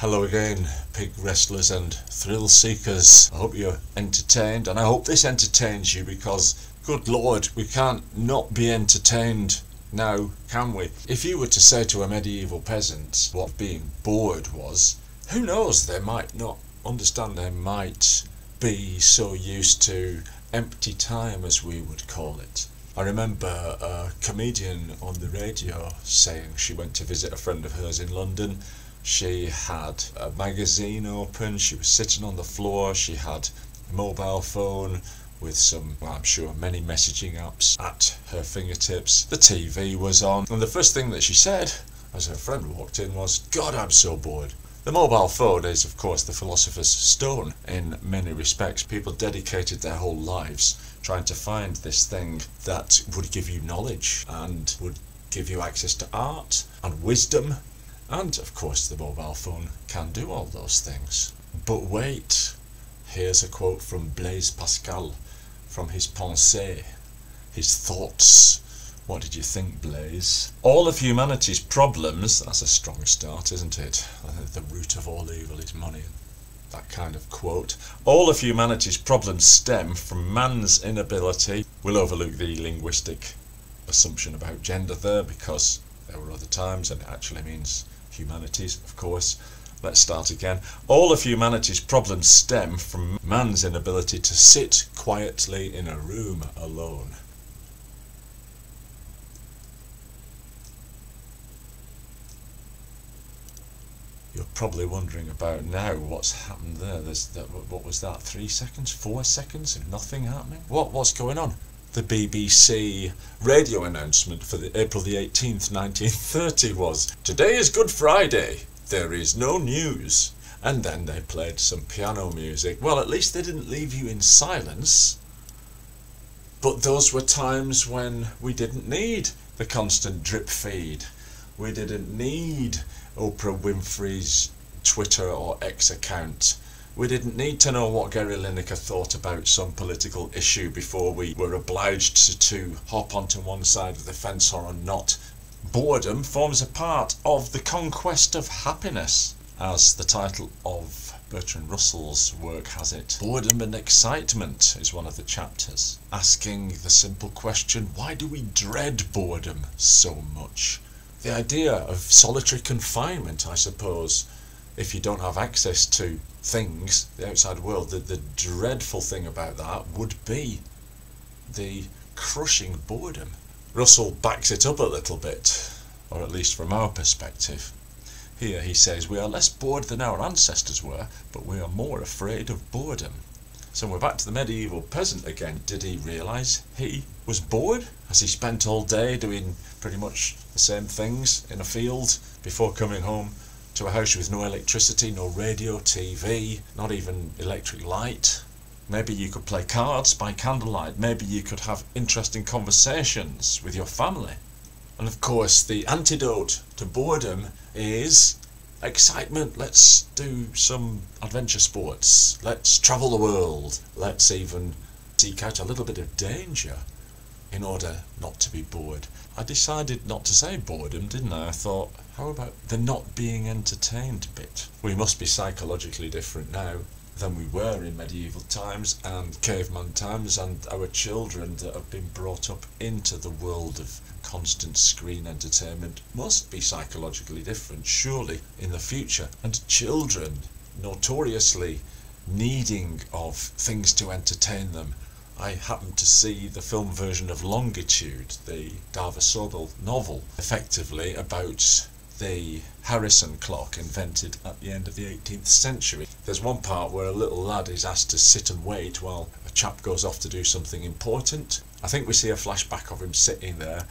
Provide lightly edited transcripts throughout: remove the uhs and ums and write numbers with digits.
Hello again, pig wrestlers and thrill seekers. I hope you're entertained, and I hope this entertains you because, good Lord, we can't not be entertained now, can we? If you were to say to a medieval peasant what being bored was, who knows, they might not understand. They might be so used to empty time, as we would call it. I remember a comedian on the radio saying she went to visit a friend of hers in London. She had a magazine open, she was sitting on the floor, she had a mobile phone with some, well, I'm sure, many messaging apps at her fingertips. The TV was on, and the first thing that she said as her friend walked in was, "God, I'm so bored." The mobile phone is, of course, the philosopher's stone in many respects. People dedicated their whole lives trying to find this thing that would give you knowledge and would give you access to art and wisdom. And, of course, the mobile phone can do all those things. But wait, here's a quote from Blaise Pascal, from his Pensées, his thoughts. What did you think, Blaise? All of humanity's problems, that's a strong start, isn't it? The root of all evil is money, that kind of quote. All of humanity's problems stem from man's inability. We'll overlook the linguistic assumption about gender there because there were other times and it actually means humanities, of course. Let's start again. All of humanity's problems stem from man's inability to sit quietly in a room alone. You're probably wondering about now what's happened there. What was that, 3 seconds, 4 seconds of nothing happening? What's going on? The BBC radio announcement for April the 18th, 1930 was, "Today is Good Friday, there is no news." And then they played some piano music. Well, at least they didn't leave you in silence. But those were times when we didn't need the constant drip feed. We didn't need Oprah Winfrey's Twitter or X account. We didn't need to know what Gary Lineker thought about some political issue before we were obliged to hop onto one side of the fence or not. Boredom forms a part of the conquest of happiness, as the title of Bertrand Russell's work has it. Boredom and excitement is one of the chapters, asking the simple question, why do we dread boredom so much? The idea of solitary confinement, I suppose, if you don't have access to things, the outside world, the dreadful thing about that would be the crushing boredom. Russell backs it up a little bit, or at least from our perspective. Here he says, we are less bored than our ancestors were, but we are more afraid of boredom. So we're back to the medieval peasant again. Did he realise he was bored? Has he spent all day doing pretty much the same things in a field before coming home to a house with no electricity, no radio, TV, not even electric light? Maybe you could play cards by candlelight. Maybe you could have interesting conversations with your family. And of course, the antidote to boredom is excitement. Let's do some adventure sports. Let's travel the world. Let's even seek out a little bit of danger in order not to be bored. I decided not to say boredom, didn't I? I thought, how about the not being entertained bit? We must be psychologically different now than we were in medieval times and caveman times, and our children that have been brought up into the world of constant screen entertainment must be psychologically different, surely, in the future. And children, notoriously needing of things to entertain them. I happened to see the film version of Longitude, the Dava Sobel novel, effectively about the Harrison clock invented at the end of the 18th century. There's one part where a little lad is asked to sit and wait while a chap goes off to do something important. I think we see a flashback of him sitting there,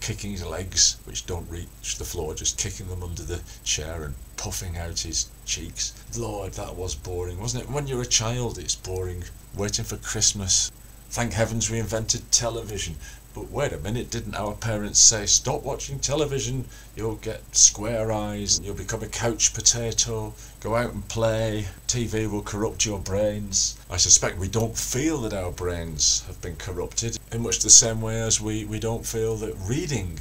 kicking his legs, which don't reach the floor, just kicking them under the chair and puffing out his cheeks. Lord, that was boring, wasn't it? When you're a child, it's boring. Waiting for Christmas. Thank heavens we invented television. But wait a minute, didn't our parents say, stop watching television, you'll get square eyes, you'll become a couch potato, go out and play, TV will corrupt your brains. I suspect we don't feel that our brains have been corrupted in much the same way as we don't feel that reading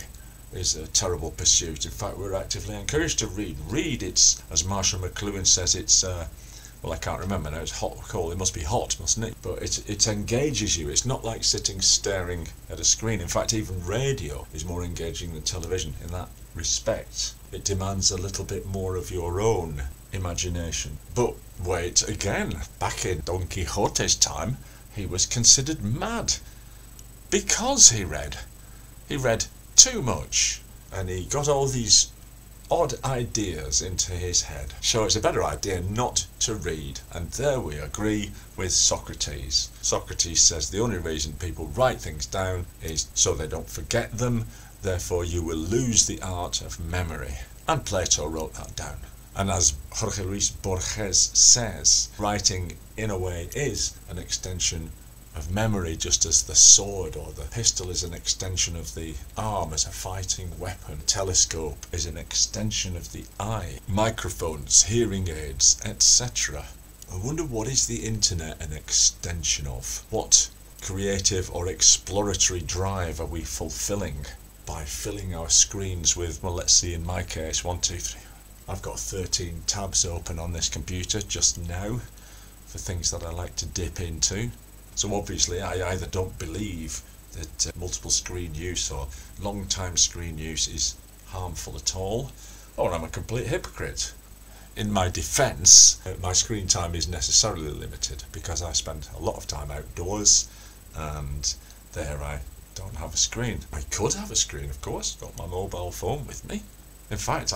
is a terrible pursuit. In fact, we're actively encouraged to read. Read, it's, as Marshall McLuhan says, it's, well, I can't remember now, it's hot coal, it must be hot, mustn't it? But it engages you. It's not like sitting staring at a screen. In fact, even radio is more engaging than television in that respect. It demands a little bit more of your own imagination. But wait, again, back in Don Quixote's time, he was considered mad because he read. He read too much, and he got all these odd ideas into his head. So it's a better idea not to read, and there we agree with Socrates. Socrates says the only reason people write things down is so they don't forget them, therefore you will lose the art of memory. And Plato wrote that down. And as Jorge Luis Borges says, writing in a way is an extension of memory, just as the sword or the pistol is an extension of the arm as a fighting weapon. A telescope is an extension of the eye. Microphones, hearing aids, etc. I wonder, what is the internet an extension of? What creative or exploratory drive are we fulfilling by filling our screens with, well, let's see, in my case, 1, 2, 3. I've got 13 tabs open on this computer just now for things that I like to dip into. So obviously I either don't believe that multiple screen use or long time screen use is harmful at all, or I'm a complete hypocrite. In my defence, my screen time is necessarily limited because I spend a lot of time outdoors, and there I don't have a screen. I could have a screen, of course, got my mobile phone with me. In fact,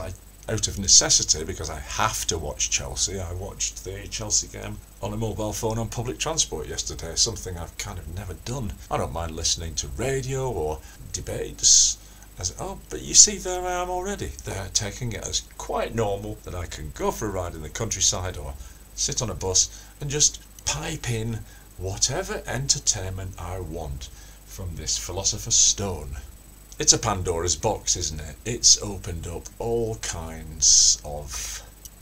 out of necessity, because I have to watch Chelsea, I watched the Chelsea game on a mobile phone on public transport yesterday, something I've kind of never done. I don't mind listening to radio or debates. But you see, there I am already. They're taking it as quite normal that I can go for a ride in the countryside or sit on a bus and just pipe in whatever entertainment I want from this philosopher's stone. It's a Pandora's box, isn't it? It's opened up all kinds of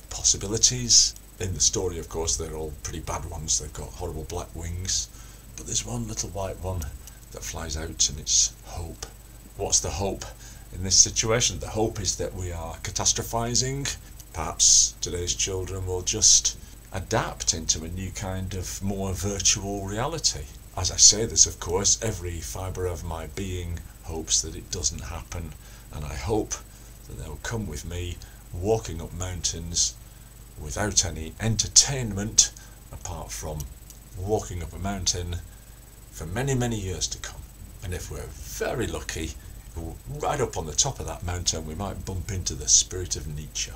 possibilities. In the story, of course, they're all pretty bad ones. They've got horrible black wings. But there's one little white one that flies out, and it's hope. What's the hope in this situation? The hope is that we are catastrophizing. Perhaps today's children will just adapt into a new kind of more virtual reality. As I say this, of course, every fibre of my being hopes that it doesn't happen, and I hope that they'll come with me walking up mountains without any entertainment apart from walking up a mountain for many, many years to come. And if we're very lucky, right up on the top of that mountain we might bump into the spirit of Nietzsche.